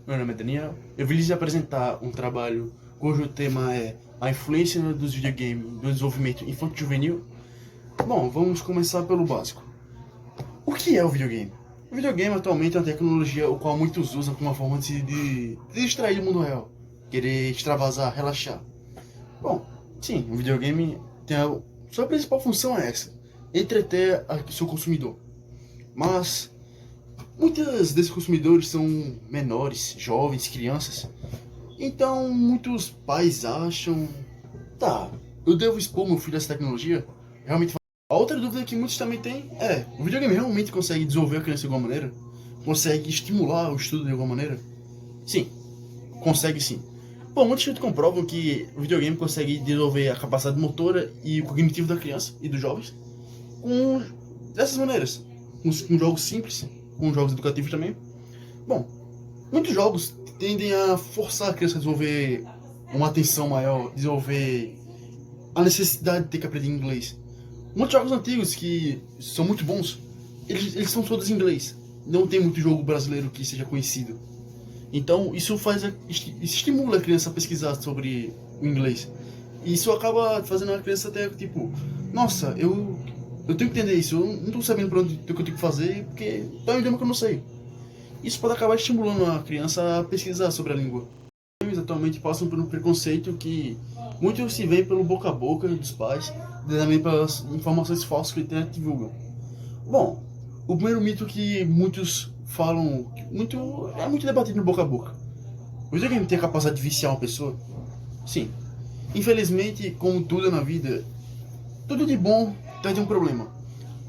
Meu nome é Daniel. Eu vim lhes apresentar um trabalho cujo tema é a influência dos videogames no desenvolvimento infanto-juvenil. Bom, vamos começar pelo básico. O que é o videogame? O videogame atualmente é uma tecnologia o qual muitos usam como uma forma de distrair do mundo real, querer extravasar, relaxar. Bom, sim, o videogame tem sua principal função é essa, entreter seu consumidor. Mas muitos desses consumidores são menores, jovens, crianças. Então muitos pais acham, tá, eu devo expor meu filho a essa tecnologia? Realmente. A outra dúvida que muitos também têm é, o videogame realmente consegue desenvolver a criança de alguma maneira? Consegue estimular o estudo de alguma maneira? Sim, consegue sim. Bom, muitos estudos comprovam que o videogame consegue desenvolver a capacidade motora e o cognitivo da criança e dos jovens com dessas maneiras. Com jogos simples, com jogos educativos também. Bom, muitos jogos tendem a forçar a criança a desenvolver uma atenção maior, desenvolver a necessidade de ter que aprender inglês. Muitos jogos antigos que são muito bons, eles são todos em inglês. Não tem muito jogo brasileiro que seja conhecido. Então isso isso estimula a criança a pesquisar sobre o inglês. E isso acaba fazendo a criança até tipo, nossa, eu tenho que entender isso, eu não estou sabendo para onde o que eu tenho que fazer, porque tá um idioma que eu não sei. Isso pode acabar estimulando a criança a pesquisar sobre a língua. Os atualmente passam por um preconceito que muito se vê pelo boca a boca dos pais, e também pelas informações falsas que a internet divulga. Bom, o primeiro mito que muitos falam, é muito debatido no boca a boca. O videogame tem a capacidade de viciar uma pessoa? Sim. Infelizmente, como tudo na vida, tudo de bom traz um problema.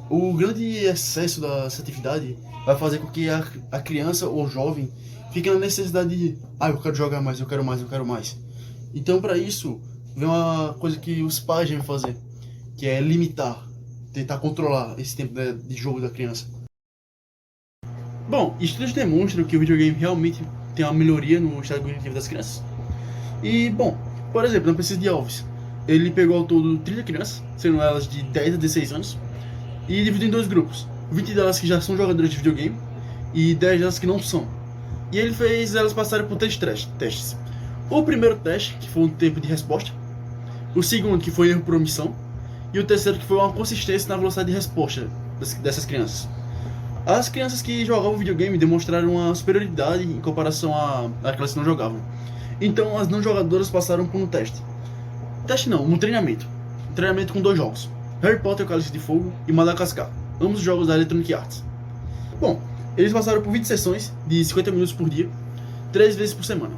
O grande excesso dessa atividade vai fazer com que a criança ou o jovem fique na necessidade de, eu quero jogar mais, eu quero mais, eu quero mais. Então, para isso, vem uma coisa que os pais devem fazer, que é limitar, tentar controlar esse tempo de jogo da criança. Bom, estudos demonstram que o videogame realmente tem uma melhoria no estado cognitivo das crianças. E, bom, por exemplo, na pesquisa de Alves, ele pegou ao todo 30 crianças, sendo elas de 10 a 16 anos, e dividiu em dois grupos. 20 delas que já são jogadoras de videogame e 10 delas que não são. E ele fez elas passarem por três testes. O primeiro teste, que foi um tempo de resposta. O segundo, que foi erro por omissão. E o terceiro, que foi uma consistência na velocidade de resposta dessas crianças. As crianças que jogavam videogame demonstraram uma superioridade em comparação àquelas que não jogavam. Então as não jogadoras passaram por um teste. Teste não, um treinamento. Um treinamento com dois jogos. Harry Potter, o Cálice de Fogo e Madagascar. Ambos jogos da Electronic Arts. Bom, eles passaram por 20 sessões de 50 minutos por dia, 3 vezes por semana.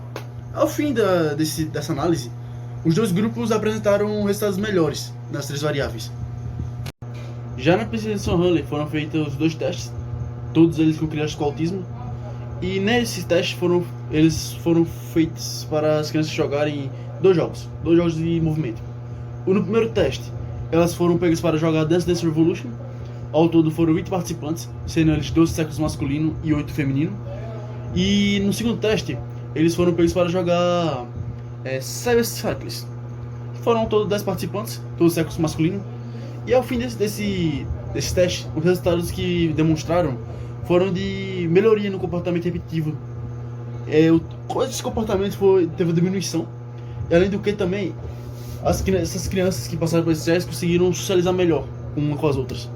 Ao fim dessa análise, os dois grupos apresentaram resultados melhores nas três variáveis. Já na pesquisa de Son Hunley foram feitos dois testes, todos eles com crianças com autismo, e nesses testes eles foram feitos para as crianças jogarem dois jogos de movimento. No primeiro teste, elas foram pegas para jogar Dance Dance Revolution. Ao todo foram 20 participantes, sendo eles 12 sexos masculino e 8 feminino. E no segundo teste, eles foram pegos para jogar Cyber Cycles. Foram todos 10 participantes, todos sexos masculino. E ao fim desse teste, os resultados que demonstraram foram de melhoria no comportamento repetitivo. Esse comportamento teve diminuição. E além do que também, essas crianças que passaram por esse teste conseguiram socializar melhor uma com as outras.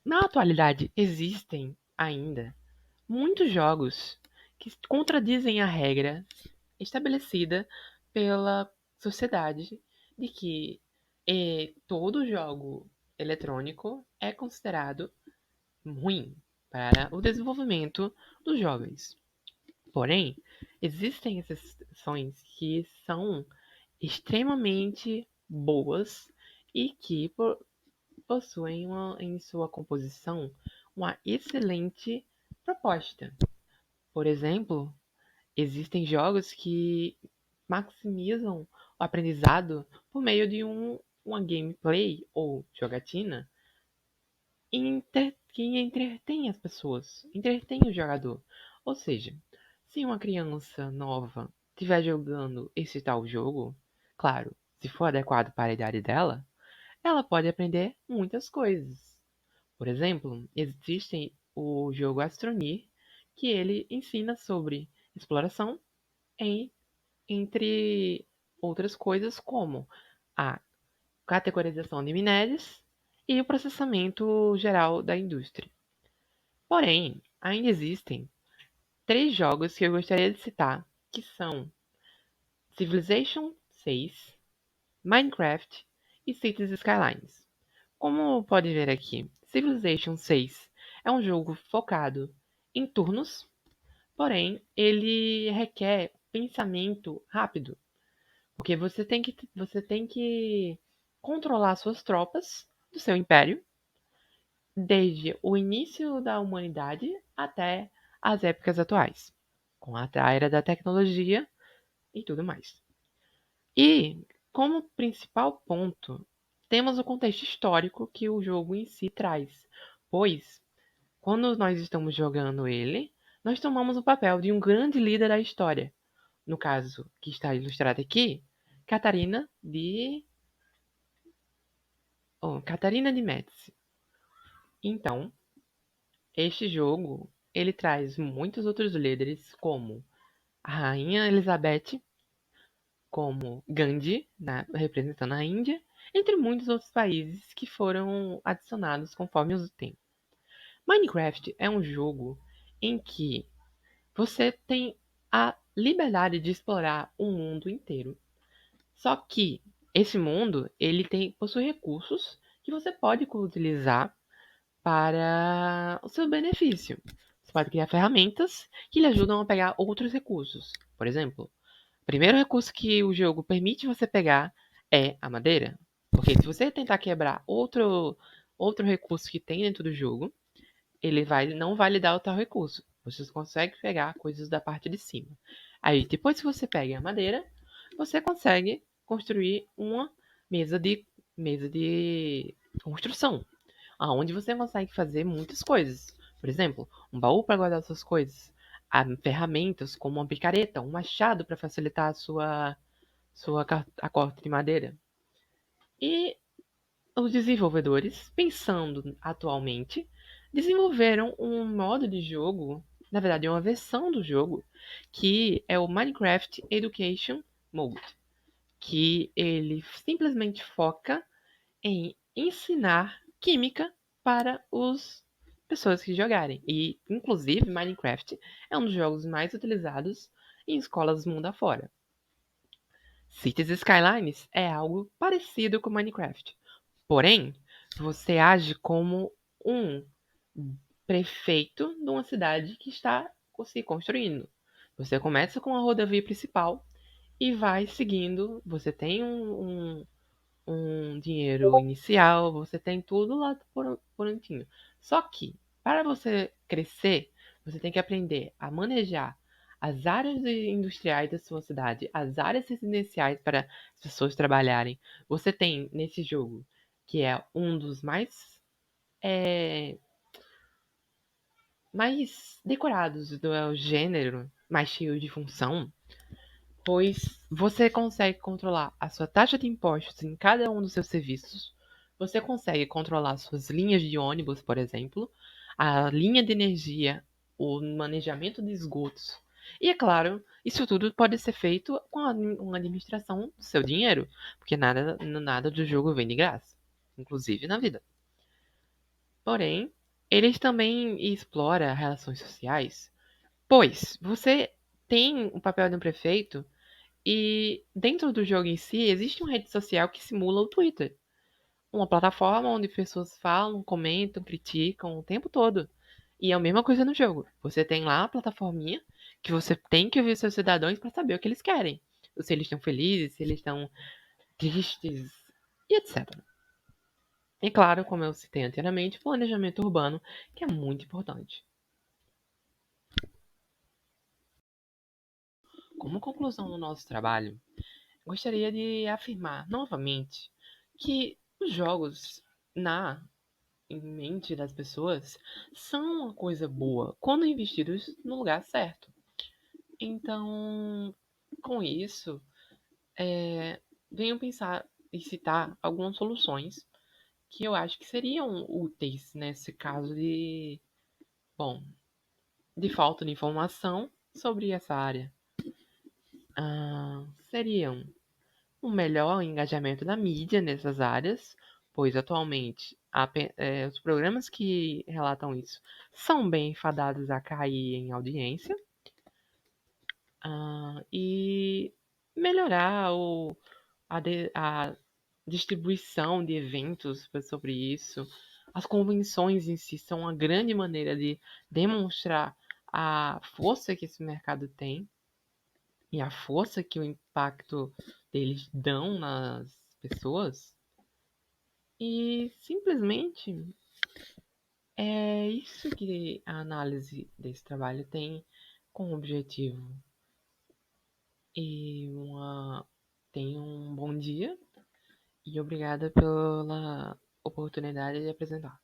Na atualidade, existem ainda muitos jogos que contradizem a regra estabelecida pela sociedade de que todo jogo eletrônico é considerado ruim para o desenvolvimento dos jovens. Porém, existem exceções que são extremamente boas e que possuem em sua composição uma excelente proposta. Por exemplo, existem jogos que maximizam o aprendizado por meio de uma gameplay ou jogatina que entretém as pessoas, entretém o jogador. Ou seja, se uma criança nova estiver jogando esse tal jogo, claro, se for adequado para a idade dela, ela pode aprender muitas coisas. Por exemplo, existe o jogo Astroneer, que ele ensina sobre exploração entre outras coisas como a categorização de minérios e o processamento geral da indústria. Porém, ainda existem 3 jogos que eu gostaria de citar, que são Civilization VI, Minecraft e Cities Skylines. Como pode ver aqui, Civilization VI é um jogo focado em turnos, porém ele requer pensamento rápido, porque você tem que controlar suas tropas do seu império desde o início da humanidade até as épocas atuais, com a era da tecnologia e tudo mais. E, como principal ponto, temos o contexto histórico que o jogo em si traz, pois, quando nós estamos jogando ele, nós tomamos o papel de um grande líder da história. No caso, que está ilustrado aqui, Catarina de, Catarina de Médici. Então, este jogo, ele traz muitos outros líderes, como a Rainha Elizabeth, como Gandhi, representando a Índia, entre muitos outros países que foram adicionados conforme o tempo. Minecraft é um jogo em que você tem a liberdade de explorar o mundo inteiro. Só que esse mundo, possui recursos que você pode utilizar para o seu benefício. Você pode criar ferramentas que lhe ajudam a pegar outros recursos. Por exemplo, o primeiro recurso que o jogo permite você pegar é a madeira. Porque se você tentar quebrar outro recurso que tem dentro do jogo, não vai lhe dar o tal recurso. Você consegue pegar coisas da parte de cima. Aí, depois que você pega a madeira, você consegue construir uma mesa de construção, aonde você consegue fazer muitas coisas. Por exemplo, um baú para guardar suas coisas, ferramentas como uma picareta, um machado para facilitar a corte de madeira. E os desenvolvedores, pensando atualmente, desenvolveram um modo de jogo, na verdade, uma versão do jogo, que é o Minecraft Education Mode, que ele simplesmente foca em ensinar química para as pessoas que jogarem. E, inclusive, Minecraft é um dos jogos mais utilizados em escolas mundo afora. Cities Skylines é algo parecido com Minecraft. Porém, você age como um prefeito de uma cidade que está se construindo. Você começa com a rodovia principal e vai seguindo. Você tem um dinheiro inicial, você tem tudo lá bonitinho. Só que, para você crescer, você tem que aprender a manejar as áreas industriais da sua cidade, as áreas residenciais para as pessoas trabalharem. Você tem nesse jogo, que é um dos mais decorados do gênero, mais cheio de função, pois você consegue controlar a sua taxa de impostos em cada um dos seus serviços. Você consegue controlar suas linhas de ônibus, por exemplo, a linha de energia, o manejamento de esgotos. E é claro, isso tudo pode ser feito com uma administração do seu dinheiro, porque nada do jogo vem de graça, inclusive na vida. Porém, eles também exploram relações sociais, pois você tem o papel de um prefeito e dentro do jogo em si, existe uma rede social que simula o Twitter. Uma plataforma onde pessoas falam, comentam, criticam o tempo todo. E é a mesma coisa no jogo. Você tem lá a plataforminha que você tem que ouvir seus cidadãos para saber o que eles querem. Se eles estão felizes, se eles estão tristes e etc. E claro, como eu citei anteriormente, planejamento urbano, que é muito importante. Como conclusão do nosso trabalho, gostaria de afirmar novamente que os jogos na em mente das pessoas são uma coisa boa quando investidos no lugar certo. Então, com isso, venho pensar e citar algumas soluções que eu acho que seriam úteis nesse caso de, bom, de falta de informação sobre essa área. Seriam um melhor engajamento da mídia nessas áreas, pois atualmente os programas que relatam isso são bem fadados a cair em audiência, e melhorar a distribuição de eventos sobre isso. As convenções em si são uma grande maneira de demonstrar a força que esse mercado tem e a força que o impacto deles dão nas pessoas. E simplesmente é isso que a análise desse trabalho tem como objetivo. E tenha um bom dia e obrigada pela oportunidade de apresentar.